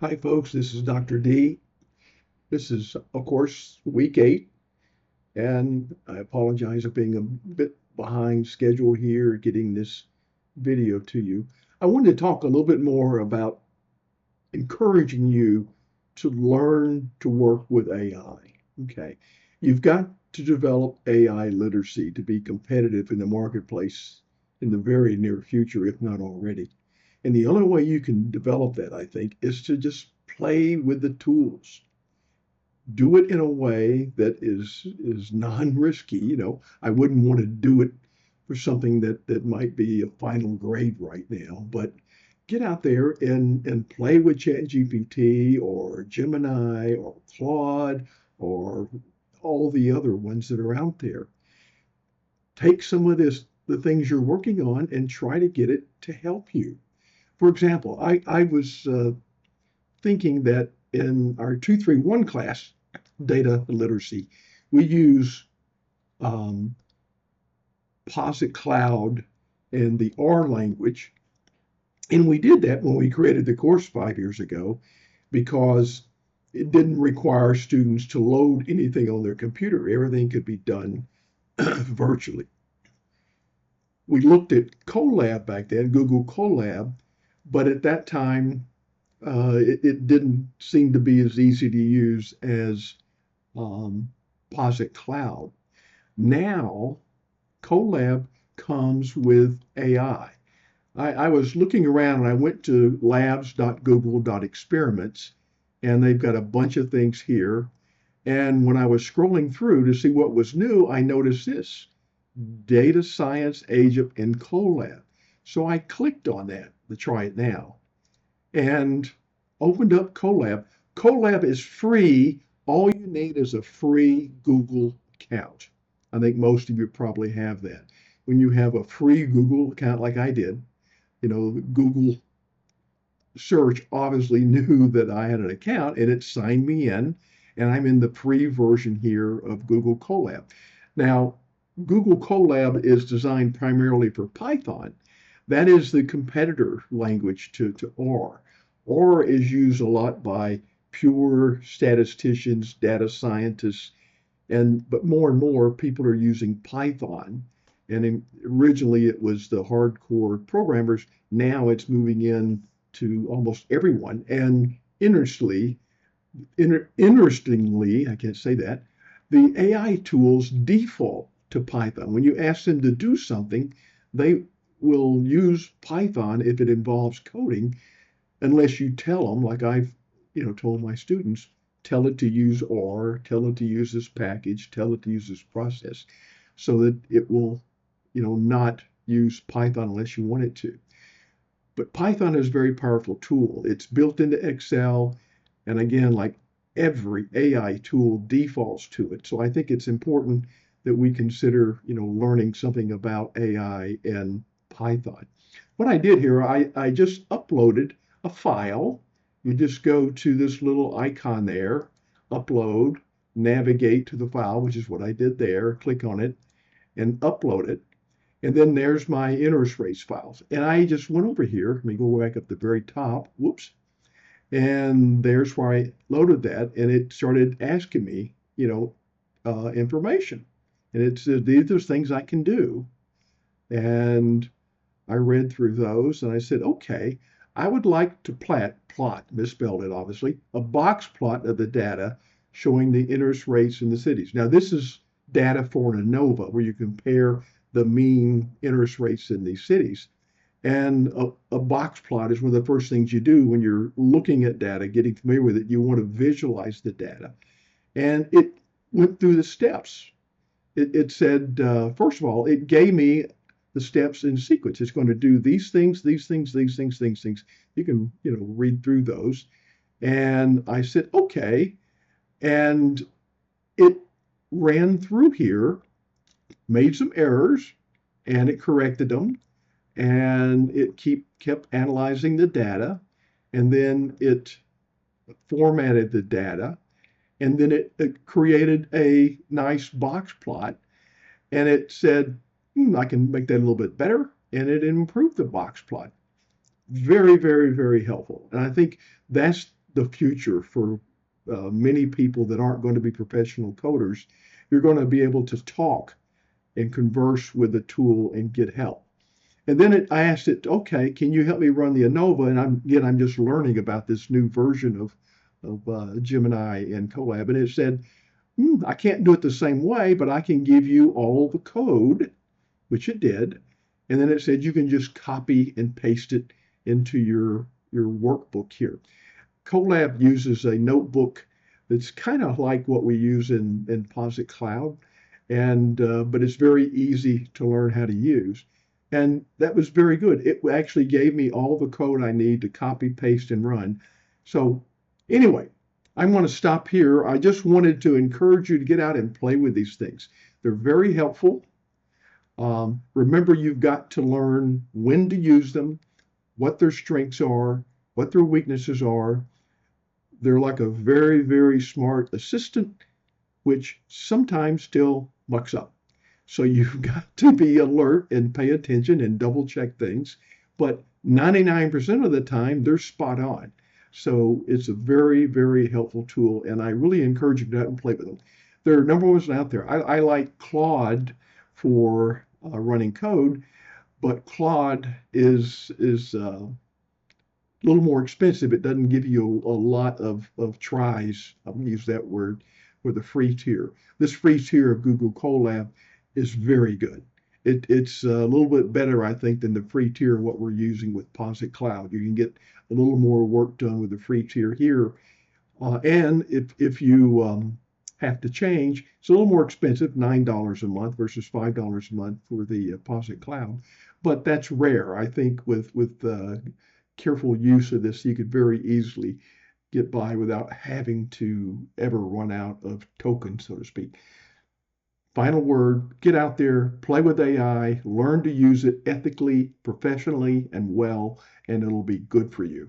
Hi, folks. This is Dr. D. This is, of course, week 8, and I apologize for being a bit behind schedule here getting this video to you. I wanted to talk a little bit more about encouraging you to learn to work with AI. Okay. You've got to develop AI literacy to be competitive in the marketplace in the very near future, if not already. And the only way you can develop that, I think, is to just play with the tools. Do it in a way that is non-risky. I wouldn't want to do it for something that might be a final grade right now, but get out there and play with ChatGPT or Gemini or Claude or all the other ones that are out there. Take some of the things you're working on, and try to get it to help you. For example, I was thinking that in our 231 class, data literacy, we use um, Posit Cloud and the R language. And we did that when we created the course 5 years ago because it didn't require students to load anything on their computer. Everything could be done virtually. We looked at Colab back then, Google Colab, but at that time, it didn't seem to be as easy to use as um, Posit Cloud. Now, Colab comes with AI. I was looking around and I went to labs.google.experiments, and they've got a bunch of things here. And when I was scrolling through to see what was new, I noticed this: Data Science Agent in Colab. So I clicked on that to try it now and opened up Colab. Colab is free. All you need is a free Google account. I think most of you probably have that. When you have a free Google account like I did, Google search obviously knew that I had an account and it signed me in, and I'm in the free version here of Google Colab. Now, Google Colab is designed primarily for Python. That is the competitor language to R. R is used a lot by pure statisticians, data scientists, but more and more people are using Python. And originally it was the hardcore programmers. Now it's moving in to almost everyone. And interestingly, I can't say that, the AI tools default to Python. When you ask them to do something, they will use Python if it involves coding, unless you tell them, like I've told my students, tell it to use R, tell it to use this package, tell it to use this process, so that it will not use Python unless you want it to. But Python is a very powerful tool. It's built into Excel, and again, like every AI tool defaults to it. So I think it's important that we consider learning something about AI and Python. What I did here, I just uploaded a file. You just go to this little icon there, upload, navigate to the file, which is what I did there, click on it and upload it. And then there's my interest rates files. And I just went over here. Let me go back up the very top. Whoops. And there's where I loaded that. And it started asking me, information. And it said, these are things I can do. And I read through those and I said, okay, I would like to plot, misspelled it obviously, a box plot of the data showing the interest rates in the cities. Now, this is data for an ANOVA where you compare the mean interest rates in these cities. And a box plot is one of the first things you do when you're looking at data, getting familiar with it. You want to visualize the data. And it went through the steps. It said, first of all, it gave me the steps in sequence. It's going to do these things, these things, these things, these things. You can, read through those. And I said, okay. And it ran through here, made some errors, and it corrected them. And it kept analyzing the data. And then it formatted the data. And then it created a nice box plot. And it said, I can make that a little bit better. And it improved the box plot. Very, very, very helpful. And I think that's the future for many people that aren't going to be professional coders. You're going to be able to talk and converse with the tool and get help. And then I asked it, okay, can you help me run the ANOVA? And I'm just learning about this new version of Gemini and Colab. And it said, I can't do it the same way, but I can give you all the code, which it did. And then it said you can just copy and paste it into your workbook here. Colab uses a notebook that's kind of like what we use in Posit Cloud, and but it's very easy to learn how to use. And that was very good. It actually gave me all the code I need to copy, paste, and run. So anyway, I'm going to stop here. I just wanted to encourage you to get out and play with these things. They're very helpful. Remember, you've got to learn when to use them, what their strengths are, what their weaknesses are. They're like a very, very smart assistant, which sometimes still mucks up. So you've got to be alert and pay attention and double check things. But 99% of the time, they're spot on. So it's a very, very helpful tool. And I really encourage you to go out and play with them. There are number ones out there. I like Claude for running code, but Claude is a little more expensive. It doesn't give you a lot of tries. I'm going to use that word for the free tier. This free tier of Google Colab is very good. It's a little bit better, I think, than the free tier of what we're using with Posit Cloud. You can get a little more work done with the free tier here. And if you have to change, it's a little more expensive, $9 a month versus $5 a month for the Posit Cloud. But that's rare. I think with careful use of this, you could very easily get by without having to ever run out of tokens, so to speak. Final word, get out there, play with AI, learn to use it ethically, professionally, and well, and it'll be good for you.